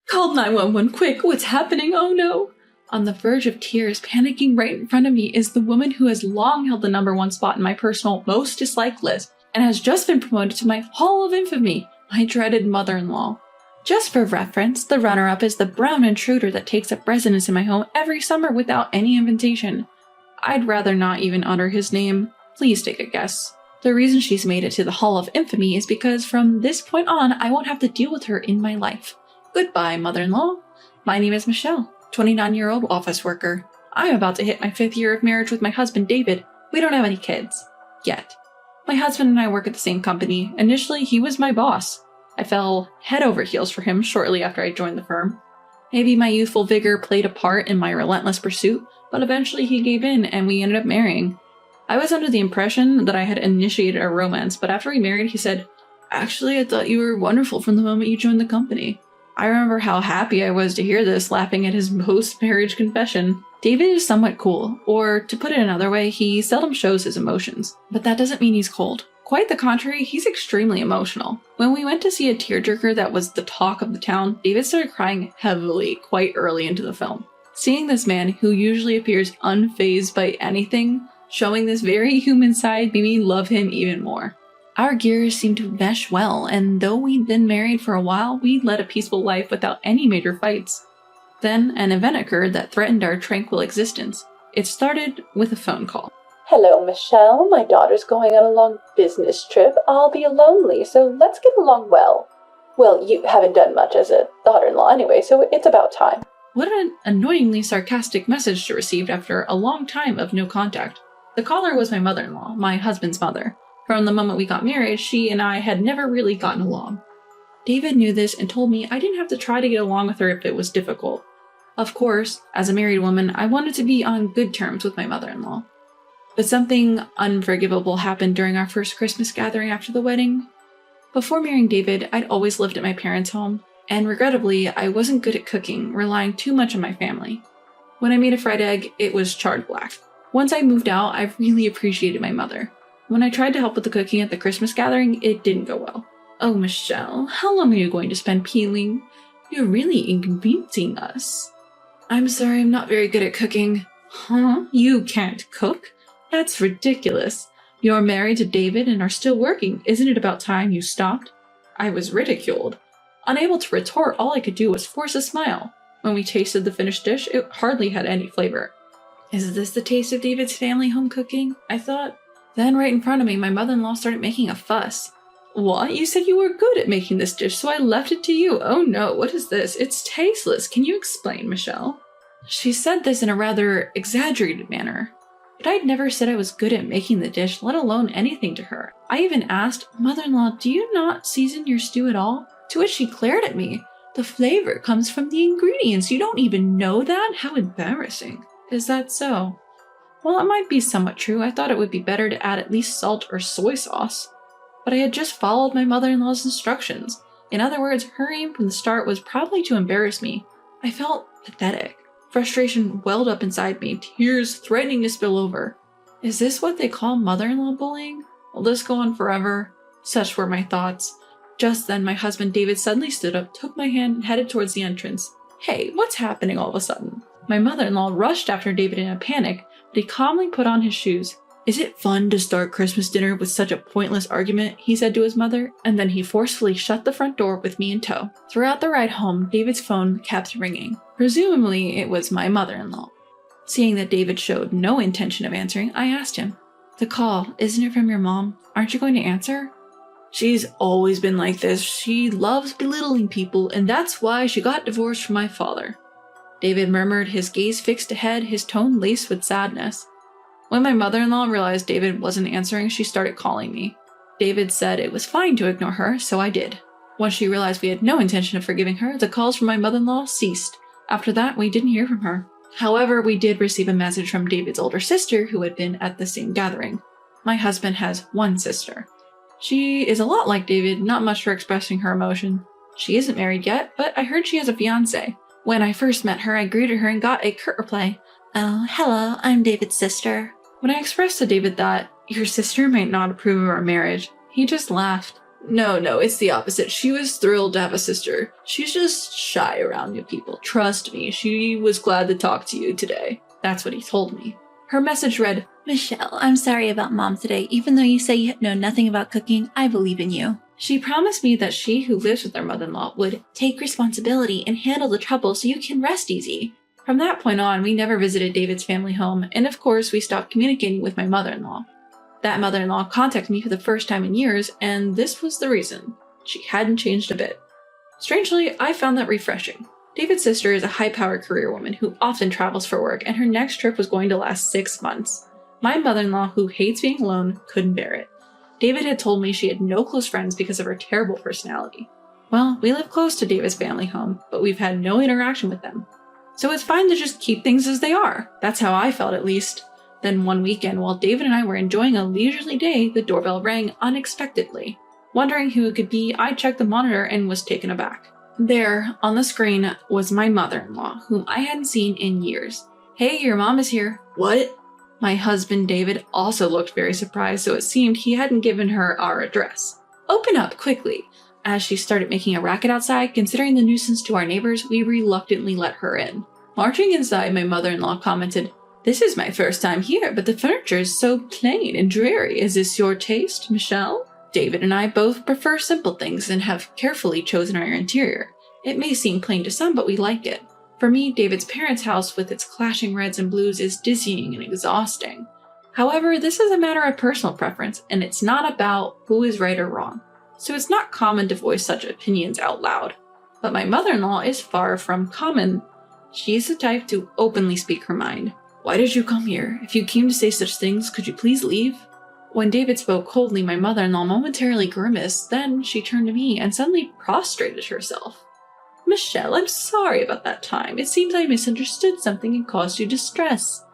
Call 911 quick, what's happening? Oh no! On the verge of tears, panicking right in front of me, is the woman who has long held the #1 spot in my personal most disliked list and has just been promoted to my Hall of Infamy, my dreaded mother-in-law. Just for reference, the runner-up is the brown intruder that takes up residence in my home every summer without any invitation. I'd rather not even utter his name. Please take a guess. The reason she's made it to the Hall of Infamy is because from this point on, I won't have to deal with her in my life. Goodbye, mother-in-law. My name is Michelle, 29-year-old office worker. I'm about to hit my 5th year of marriage with my husband, David. We don't have any kids. Yet. My husband and I work at the same company. Initially, he was my boss. I fell head over heels for him shortly after I joined the firm. Maybe my youthful vigor played a part in my relentless pursuit, but eventually he gave in and we ended up marrying. I was under the impression that I had initiated a romance, but after we married, he said, "Actually, I thought you were wonderful from the moment you joined the company." I remember how happy I was to hear this, laughing at his post-marriage confession. David is somewhat cool, or to put it another way, he seldom shows his emotions. But that doesn't mean he's cold. Quite the contrary, he's extremely emotional. When we went to see a tearjerker that was the talk of the town, David started crying heavily quite early into the film. Seeing this man, who usually appears unfazed by anything, showing this very human side made me love him even more. Our gears seemed to mesh well, and though we'd been married for a while, we led a peaceful life without any major fights. Then, an event occurred that threatened our tranquil existence. It started with a phone call. "Hello, Michelle. My daughter's going on a long business trip. I'll be lonely, so let's get along well. Well, you haven't done much as a daughter-in-law anyway, so it's about time." What an annoyingly sarcastic message to receive after a long time of no contact. The caller was my mother-in-law, my husband's mother. From the moment we got married, she and I had never really gotten along. David knew this and told me I didn't have to try to get along with her if it was difficult. Of course, as a married woman, I wanted to be on good terms with my mother-in-law. But something unforgivable happened during our first Christmas gathering after the wedding. Before marrying David, I'd always lived at my parents' home, and regrettably, I wasn't good at cooking, relying too much on my family. When I made a fried egg, it was charred black. Once I moved out, I really appreciated my mother. When I tried to help with the cooking at the Christmas gathering, it didn't go well. "Oh, Michelle, how long are you going to spend peeling? You're really inconveniencing us." "I'm sorry, I'm not very good at cooking." "Huh? You can't cook? That's ridiculous. You're married to David and are still working. Isn't it about time you stopped?" I was ridiculed. Unable to retort, all I could do was force a smile. When we tasted the finished dish, it hardly had any flavor. Is this the taste of David's family home cooking? I thought. Then right in front of me, my mother-in-law started making a fuss. "What? You said you were good at making this dish, so I left it to you. Oh no, what is this? It's tasteless. Can you explain, Michelle?" She said this in a rather exaggerated manner. But I'd never said I was good at making the dish, let alone anything to her. I even asked, "Mother-in-law, do you not season your stew at all?" To which she glared at me. "The flavor comes from the ingredients. You don't even know that? How embarrassing." Is that so? Well, it might be somewhat true. I thought it would be better to add at least salt or soy sauce. But I had just followed my mother-in-law's instructions. In other words, her aim from the start was probably to embarrass me. I felt pathetic. Frustration welled up inside me, tears threatening to spill over. Is this what they call mother-in-law bullying? Will this go on forever? Such were my thoughts. Just then, my husband David suddenly stood up, took my hand, and headed towards the entrance. "Hey, what's happening all of a sudden?" My mother-in-law rushed after David in a panic, but he calmly put on his shoes. "Is it fun to start Christmas dinner with such a pointless argument?" he said to his mother, and then he forcefully shut the front door with me in tow. Throughout the ride home, David's phone kept ringing. Presumably, it was my mother-in-law. Seeing that David showed no intention of answering, I asked him, "The call, isn't it from your mom? Aren't you going to answer?" "She's always been like this. She loves belittling people, and that's why she got divorced from my father." David murmured, his gaze fixed ahead, his tone laced with sadness. When my mother-in-law realized David wasn't answering, she started calling me. David said it was fine to ignore her, so I did. Once she realized we had no intention of forgiving her, the calls from my mother-in-law ceased. After that, we didn't hear from her. However, we did receive a message from David's older sister who had been at the same gathering. My husband has one sister. She is a lot like David, not much for expressing her emotion. She isn't married yet, but I heard she has a fiancé. When I first met her, I greeted her and got a curt reply. "Oh, hello, I'm David's sister." When I expressed to David that your sister might not approve of our marriage, he just laughed. No, it's the opposite. She was thrilled to have a sister. She's just shy around new people. Trust me, she was glad to talk to you today. That's what he told me. Her message read, Michelle, I'm sorry about Mom today. Even though you say you know nothing about cooking, I believe in you. She promised me that she who lives with their mother-in-law would take responsibility and handle the trouble so you can rest easy. From that point on, we never visited David's family home, and of course, we stopped communicating with my mother-in-law. That mother-in-law contacted me for the first time in years, and this was the reason. She hadn't changed a bit. Strangely, I found that refreshing. David's sister is a high-powered career woman who often travels for work, and her next trip was going to last 6 months. My mother-in-law, who hates being alone, couldn't bear it. David had told me she had no close friends because of her terrible personality. Well, we live close to David's family home, but we've had no interaction with them. So it's fine to just keep things as they are. That's how I felt, at least. Then one weekend, while David and I were enjoying a leisurely day, the doorbell rang unexpectedly. Wondering who it could be, I checked the monitor and was taken aback. There, on the screen, was my mother-in-law, whom I hadn't seen in years. Hey, your mom is here. What? My husband, David, also looked very surprised, so it seemed he hadn't given her our address. Open up, quickly. As she started making a racket outside, considering the nuisance to our neighbors, we reluctantly let her in. Marching inside, my mother-in-law commented, This is my first time here, but the furniture is so plain and dreary. Is this your taste, Michelle? David and I both prefer simple things and have carefully chosen our interior. It may seem plain to some, but we like it. For me, David's parents' house with its clashing reds and blues is dizzying and exhausting. However, this is a matter of personal preference, and it's not about who is right or wrong. So it's not common to voice such opinions out loud. But my mother-in-law is far from common. She is the type to openly speak her mind. Why did you come here? If you came to say such things, could you please leave? When David spoke coldly, my mother-in-law momentarily grimaced, then she turned to me and suddenly prostrated herself. Michelle, I'm sorry about that time. It seems I misunderstood something and caused you distress.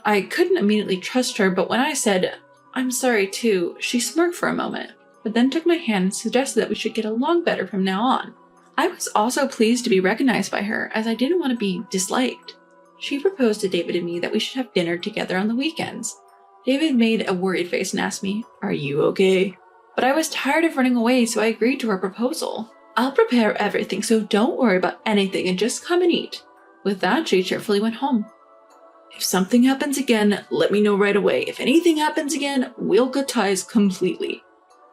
I couldn't immediately trust her, but when I said, I'm sorry too, she smirked for a moment, but then took my hand and suggested that we should get along better from now on. I was also pleased to be recognized by her, as I didn't want to be disliked. She proposed to David and me that we should have dinner together on the weekends. David made a worried face and asked me, Are you okay? But I was tired of running away, so I agreed to her proposal. I'll prepare everything, so don't worry about anything and just come and eat. With that, she cheerfully went home. If something happens again, let me know right away. If anything happens again, we'll cut ties completely.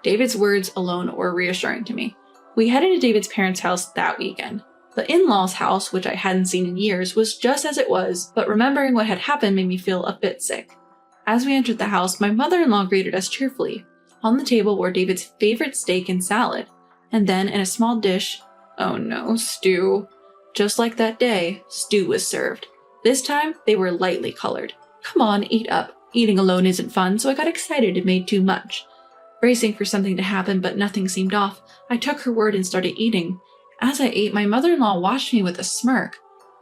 David's words alone were reassuring to me. We headed to David's parents' house that weekend. The in-laws' house, which I hadn't seen in years, was just as it was, but remembering what had happened made me feel a bit sick. As we entered the house, my mother-in-law greeted us cheerfully. On the table were David's favorite steak and salad. And then, in a small dish, oh no, stew. Just like that day, stew was served. This time, they were lightly colored. Come on, eat up. Eating alone isn't fun, so I got excited and made too much. Bracing for something to happen, but nothing seemed off, I took her word and started eating. As I ate, my mother-in-law watched me with a smirk.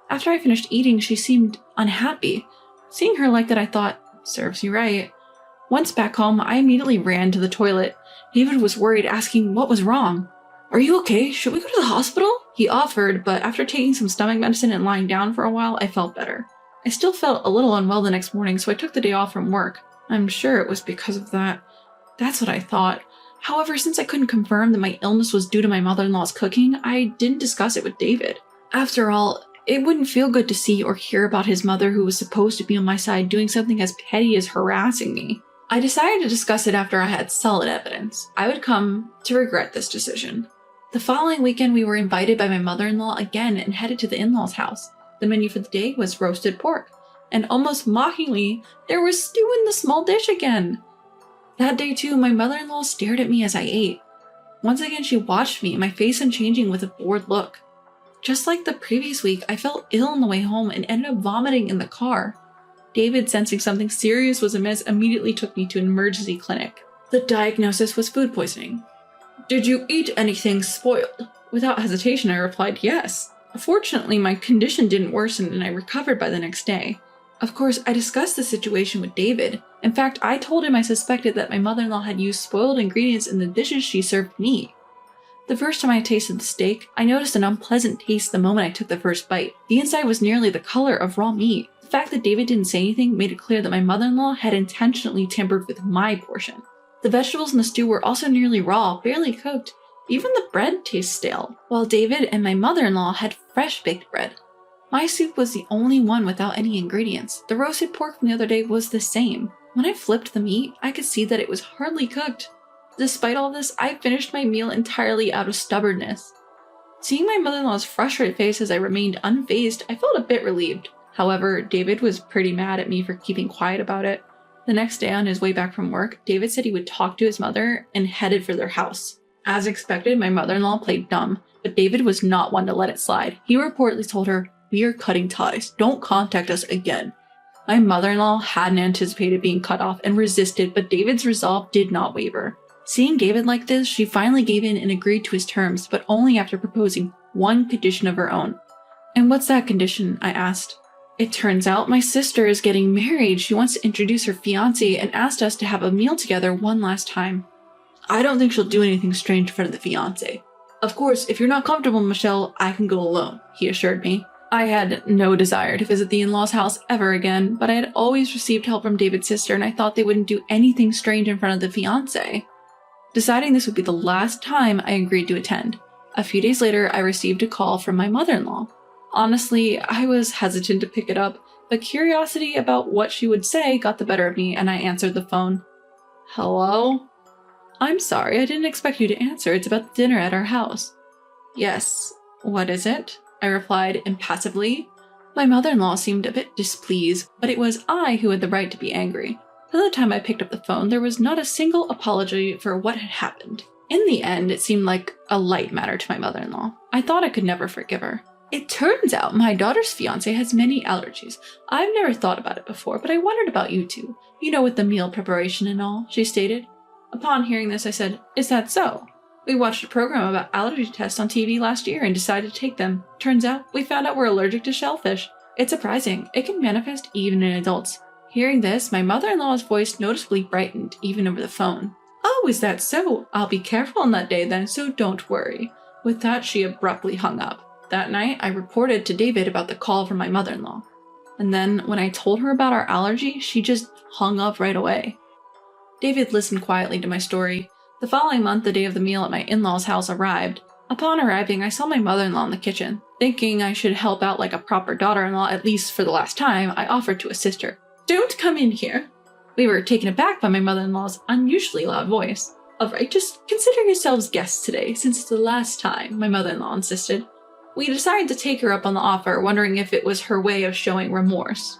After I finished eating, she seemed unhappy. Seeing her like that, I thought, serves you right. Once back home, I immediately ran to the toilet. David was worried, asking what was wrong. Are you okay? Should we go to the hospital? He offered, but after taking some stomach medicine and lying down for a while, I felt better. I still felt a little unwell the next morning, so I took the day off from work. I'm sure it was because of that. That's what I thought. However, since I couldn't confirm that my illness was due to my mother-in-law's cooking, I didn't discuss it with David. After all, it wouldn't feel good to see or hear about his mother, who was supposed to be on my side, doing something as petty as harassing me. I decided to discuss it after I had solid evidence. I would come to regret this decision. The following weekend, we were invited by my mother-in-law again and headed to the in-laws' house. The menu for the day was roasted pork, and almost mockingly, there was stew in the small dish again. That day too, my mother-in-law stared at me as I ate. Once again, she watched me, my face unchanging with a bored look. Just like the previous week, I felt ill on the way home and ended up vomiting in the car. David, sensing something serious was amiss, immediately took me to an emergency clinic. The diagnosis was food poisoning. Did you eat anything spoiled? Without hesitation, I replied yes. Fortunately, my condition didn't worsen and I recovered by the next day. Of course, I discussed the situation with David. In fact, I told him I suspected that my mother-in-law had used spoiled ingredients in the dishes she served me. The first time I tasted the steak, I noticed an unpleasant taste the moment I took the first bite. The inside was nearly the color of raw meat. The fact that David didn't say anything made it clear that my mother-in-law had intentionally tampered with my portion. The vegetables in the stew were also nearly raw, barely cooked. Even the bread tastes stale, while David and my mother-in-law had fresh baked bread. My soup was the only one without any ingredients. The roasted pork from the other day was the same. When I flipped the meat, I could see that it was hardly cooked. Despite all this, I finished my meal entirely out of stubbornness. Seeing my mother-in-law's frustrated face as I remained unfazed, I felt a bit relieved. However, David was pretty mad at me for keeping quiet about it. The next day on his way back from work, David said he would talk to his mother and headed for their house. As expected, my mother-in-law played dumb, but David was not one to let it slide. He reportedly told her, "We are cutting ties. Don't contact us again." My mother-in-law hadn't anticipated being cut off and resisted, but David's resolve did not waver. Seeing David like this, she finally gave in and agreed to his terms, but only after proposing one condition of her own. "And what's that condition?" I asked. "It turns out my sister is getting married. She wants to introduce her fiancé and asked us to have a meal together one last time." "I don't think she'll do anything strange in front of the fiancé. Of course, if you're not comfortable, Michelle, I can go alone," he assured me. I had no desire to visit the in-laws' house ever again, but I had always received help from David's sister and I thought they wouldn't do anything strange in front of the fiancé. Deciding this would be the last time, I agreed to attend. A few days later, I received a call from my mother-in-law. Honestly, I was hesitant to pick it up, but curiosity about what she would say got the better of me and I answered the phone. "Hello?" "I'm sorry, I didn't expect you to answer. It's about the dinner at our house." "Yes, what is it?" I replied impassively. My mother-in-law seemed a bit displeased, but it was I who had the right to be angry. By the time I picked up the phone, there was not a single apology for what had happened. In the end, it seemed like a light matter to my mother-in-law. I thought I could never forgive her. "It turns out my daughter's fiancé has many allergies. I've never thought about it before, but I wondered about you two. You know, with the meal preparation and all," she stated. Upon hearing this, I said, "Is that so? We watched a program about allergy tests on TV last year and decided to take them. Turns out, we found out we're allergic to shellfish. It's surprising. It can manifest even in adults." Hearing this, my mother-in-law's voice noticeably brightened, even over the phone. "Oh, is that so? I'll be careful on that day then, so don't worry." With that, she abruptly hung up. That night, I reported to David about the call from my mother-in-law. And then, when I told her about our allergy, she just hung up right away. David listened quietly to my story. The following month, the day of the meal at my in-laws' house arrived. Upon arriving, I saw my mother-in-law in the kitchen. Thinking I should help out like a proper daughter-in-law, at least for the last time, I offered to assist her. "Don't come in here." We were taken aback by my mother-in-law's unusually loud voice. "All right, just consider yourselves guests today, since it's the last time," my mother-in-law insisted. We decided to take her up on the offer, wondering if it was her way of showing remorse.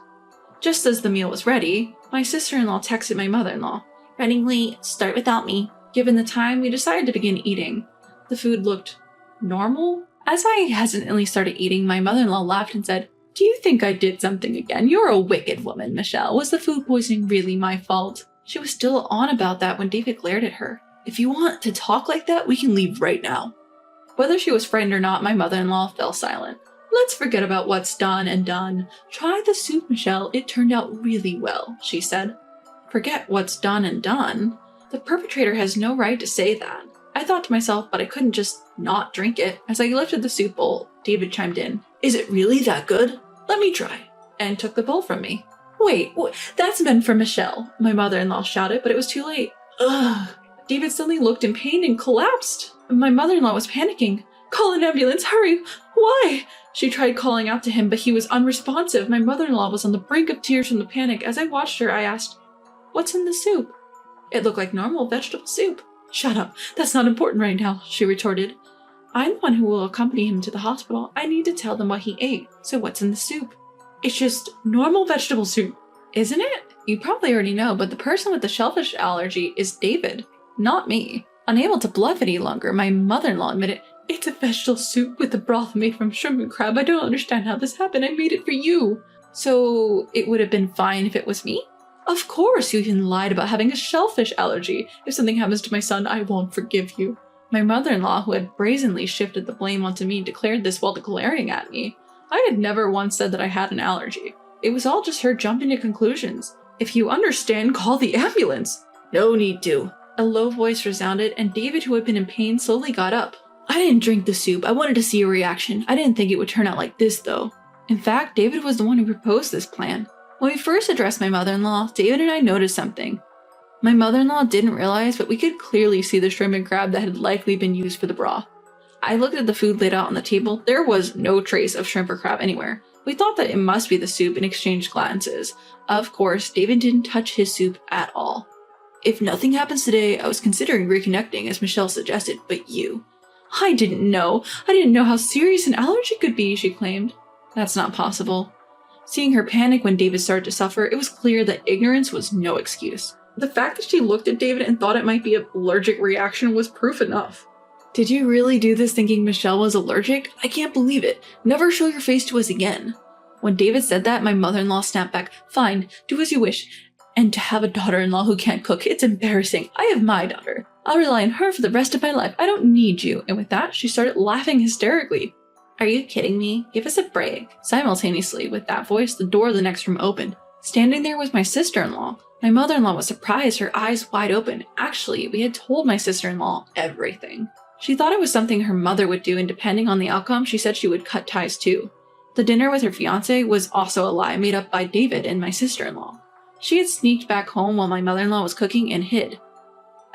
Just as the meal was ready, my sister-in-law texted my mother-in-law. "Readingly, start without me." Given the time, we decided to begin eating. The food looked normal. As I hesitantly started eating, my mother-in-law laughed and said, "Do you think I did something again? You're a wicked woman, Michelle. Was the food poisoning really my fault?" She was still on about that when David glared at her. "If you want to talk like that, we can leave right now." Whether she was frightened or not, my mother-in-law fell silent. "Let's forget about what's done and done. Try the soup, Michelle. It turned out really well," she said. Forget what's done and done? The perpetrator has no right to say that. I thought to myself, but I couldn't just not drink it. As I lifted the soup bowl, David chimed in. "Is it really that good? Let me try," and took the bowl from me. Wait, that's meant for Michelle," my mother-in-law shouted, but it was too late. Ugh. David suddenly looked in pain and collapsed. My mother-in-law was panicking. "Call an ambulance, hurry! Why?" She tried calling out to him, but he was unresponsive. My mother-in-law was on the brink of tears from the panic. As I watched her, I asked, "What's in the soup?" It looked like normal vegetable soup. "Shut up, that's not important right now," she retorted. "I'm the one who will accompany him to the hospital. I need to tell them what he ate, so what's in the soup?" "It's just normal vegetable soup." "Isn't it? You probably already know, but the person with the shellfish allergy is David, not me." Unable to bluff any longer, my mother-in-law admitted, "It's a vegetable soup with the broth made from shrimp and crab. I don't understand how this happened. I made it for you." "So it would have been fine if it was me?" "Of course, you even lied about having a shellfish allergy. If something happens to my son, I won't forgive you." My mother-in-law, who had brazenly shifted the blame onto me, declared this while glaring at me. I had never once said that I had an allergy. It was all just her jumping to conclusions. "If you understand, call the ambulance." "No need to." A low voice resounded, and David, who had been in pain, slowly got up. "I didn't drink the soup. I wanted to see your reaction. I didn't think it would turn out like this, though." In fact, David was the one who proposed this plan. When we first addressed my mother-in-law, David and I noticed something. My mother-in-law didn't realize, but we could clearly see the shrimp and crab that had likely been used for the broth. I looked at the food laid out on the table. There was no trace of shrimp or crab anywhere. We thought that it must be the soup and exchanged glances. Of course, David didn't touch his soup at all. If nothing happens today, I was considering reconnecting as Michelle suggested, but you. I didn't know how serious an allergy could be, she claimed. That's not possible. Seeing her panic when David started to suffer, it was clear that ignorance was no excuse. The fact that she looked at David and thought it might be an allergic reaction was proof enough. Did you really do this thinking Michelle was allergic? I can't believe it. Never show your face to us again. When David said that, my mother-in-law snapped back, Fine, do as you wish. And to have a daughter-in-law who can't cook, it's embarrassing. I have my daughter. I'll rely on her for the rest of my life. I don't need you. And with that, she started laughing hysterically. Are you kidding me? Give us a break. Simultaneously, with that voice, the door of the next room opened. Standing there was my sister-in-law. My mother-in-law was surprised, her eyes wide open. Actually, we had told my sister-in-law everything. She thought it was something her mother would do, and depending on the outcome, she said she would cut ties too. The dinner with her fiancé was also a lie made up by David and my sister-in-law. She had sneaked back home while my mother-in-law was cooking and hid.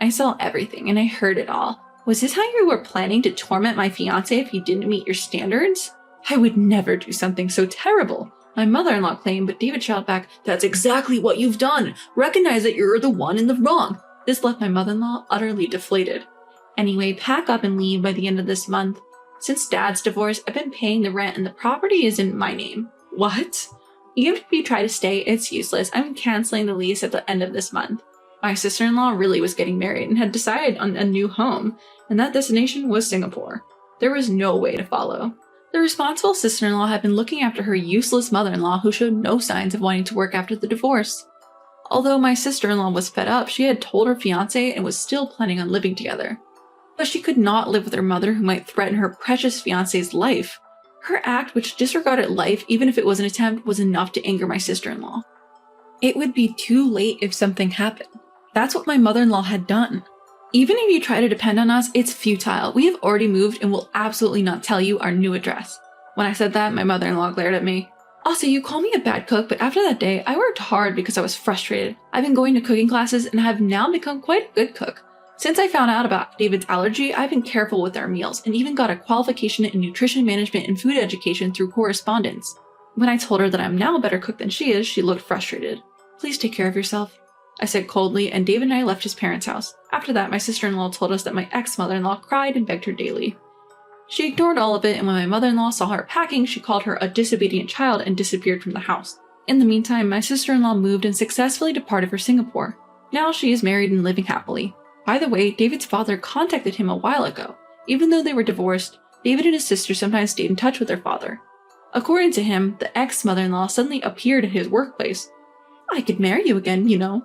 I saw everything and I heard it all. Was this how you were planning to torment my fiancé if he didn't meet your standards? I would never do something so terrible. My mother-in-law claimed, but David shouted back, That's exactly what you've done. Recognize that you're the one in the wrong. This left my mother-in-law utterly deflated. Anyway, pack up and leave by the end of this month. Since Dad's divorce, I've been paying the rent and the property is in my name. What? Even if you try to stay, it's useless. I'm canceling the lease at the end of this month. My sister-in-law really was getting married and had decided on a new home, and that destination was Singapore. There was no way to follow. The responsible sister-in-law had been looking after her useless mother-in-law who showed no signs of wanting to work after the divorce. Although my sister-in-law was fed up, she had told her fiancé and was still planning on living together. But she could not live with her mother who might threaten her precious fiancé's life. Her act, which disregarded life even if it was an attempt, was enough to anger my sister-in-law. It would be too late if something happened. That's what my mother-in-law had done. Even if you try to depend on us, it's futile. We have already moved and will absolutely not tell you our new address. When I said that, my mother-in-law glared at me. Also, you call me a bad cook, but after that day, I worked hard because I was frustrated. I've been going to cooking classes and have now become quite a good cook. Since I found out about David's allergy, I've been careful with our meals and even got a qualification in nutrition management and food education through correspondence. When I told her that I'm now a better cook than she is, she looked frustrated. Please take care of yourself, I said coldly, and David and I left his parents' house. After that, my sister-in-law told us that my ex-mother-in-law cried and begged her daily. She ignored all of it, and when my mother-in-law saw her packing, she called her a disobedient child and disappeared from the house. In the meantime, my sister-in-law moved and successfully departed for Singapore. Now she is married and living happily. By the way, David's father contacted him a while ago. Even though they were divorced, David and his sister sometimes stayed in touch with their father. According to him, the ex-mother-in-law suddenly appeared at his workplace. I could marry you again, you know.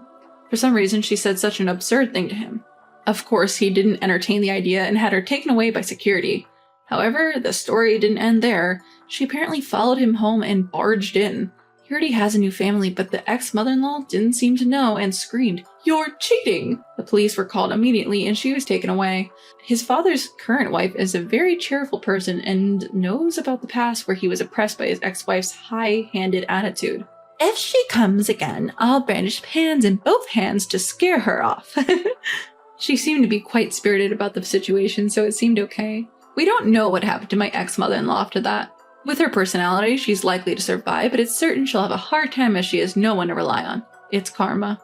For some reason, she said such an absurd thing to him. Of course, he didn't entertain the idea and had her taken away by security. However, the story didn't end there. She apparently followed him home and barged in. He already has a new family, but the ex-mother-in-law didn't seem to know and screamed, "You're cheating!" The police were called immediately and she was taken away. His father's current wife is a very cheerful person and knows about the past where he was oppressed by his ex-wife's high-handed attitude. If she comes again, I'll brandish pans in both hands to scare her off. She seemed to be quite spirited about the situation, so it seemed okay. We don't know what happened to my ex-mother-in-law after that. With her personality, she's likely to survive, but it's certain she'll have a hard time as she has no one to rely on. It's karma.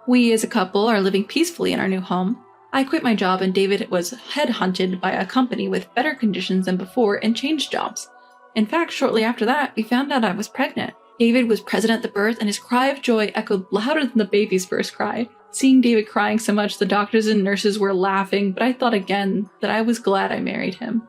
We as a couple are living peacefully in our new home. I quit my job and David was headhunted by a company with better conditions than before and changed jobs. In fact, shortly after that, we found out I was pregnant. David was present at the birth and his cry of joy echoed louder than the baby's first cry. Seeing David crying so much, the doctors and nurses were laughing, but I thought again that I was glad I married him.